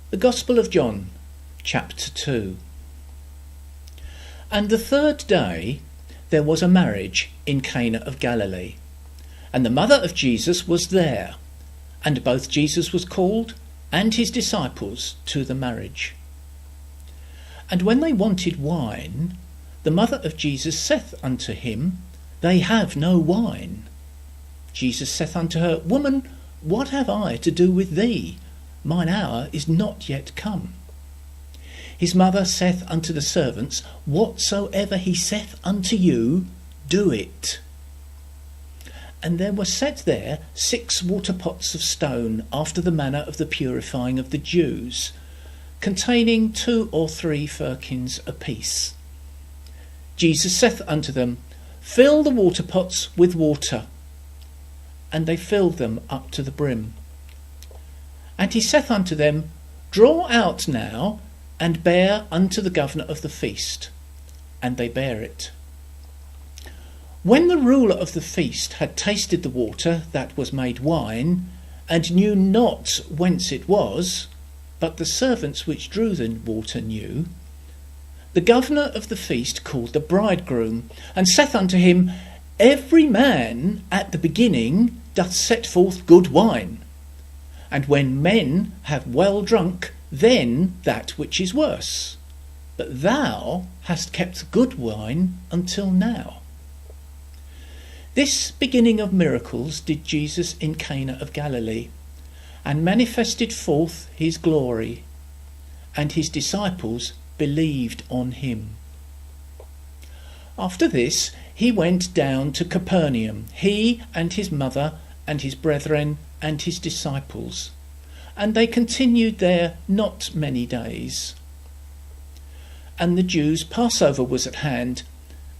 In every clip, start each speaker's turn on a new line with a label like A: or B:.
A: The Gospel of John, chapter 2. And the third day there was a marriage in Cana of Galilee, and the mother of Jesus was there, and both Jesus was called and his disciples to the marriage. And when they wanted wine, the mother of Jesus saith unto him, They have no wine. Jesus saith unto her, Woman, what have I to do with thee? Mine hour is not yet come. His mother saith unto the servants, Whatsoever he saith unto you, do it. And there were set there 6 water pots of stone, after the manner of the purifying of the Jews, containing 2 or 3 firkins apiece. Jesus saith unto them, Fill the water pots with water. And they filled them up to the brim. And he saith unto them, Draw out now, and bear unto the governor of the feast. And they bare it. When the ruler of the feast had tasted the water that was made wine, and knew not whence it was, but the servants which drew the water knew, the governor of the feast called the bridegroom, and saith unto him, Every man at the beginning doth set forth good wine, and when men have well drunk, then that which is worse. But thou hast kept good wine until now. This beginning of miracles did Jesus in Cana of Galilee, and manifested forth his glory, and his disciples believed on him. After this he went down to Capernaum, he and his mother and his brethren and his disciples, and they continued there not many days. And the Jews' Passover was at hand,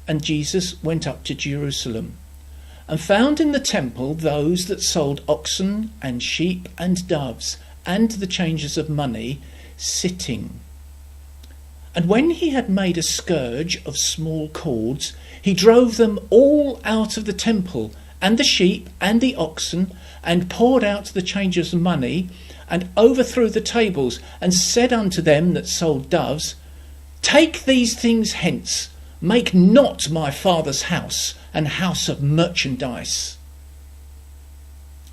A: and Jesus went up to Jerusalem, and found in the temple those that sold oxen and sheep and doves, and the changers of money, sitting. And when he had made a scourge of small cords, he drove them all out of the temple, and the sheep and the oxen, and poured out the changers of money, and overthrew the tables, and said unto them that sold doves, Take these things hence, make not my Father's house an house of merchandise.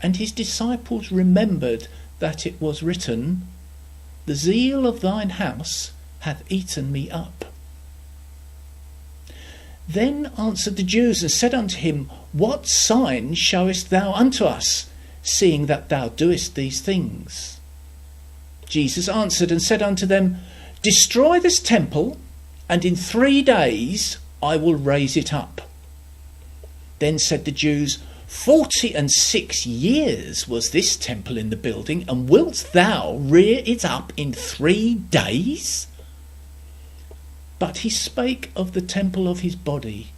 A: And his disciples remembered that it was written, The zeal of thine house hath eaten me up. Then answered the Jews and said unto him, What sign showest thou unto us, seeing that thou doest these things? Jesus answered and said unto them, Destroy this temple, and in 3 days I will raise it up. Then said the Jews, 46 years was this temple in the building, and wilt thou rear it up in 3 days? But he spake of the temple of his body.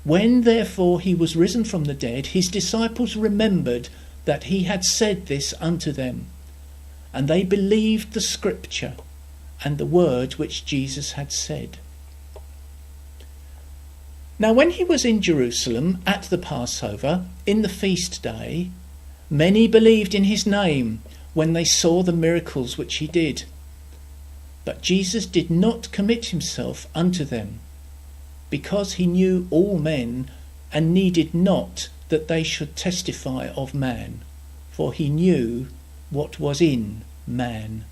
A: When therefore he was risen from the dead, his disciples remembered that he had said this unto them, and they believed the scripture and the word which Jesus had said. Now when he was in Jerusalem at the Passover, in the feast day, many believed in his name when they saw the miracles which he did. But Jesus did not commit himself unto them, because he knew all men, and needed not that they should testify of man, for he knew what was in man.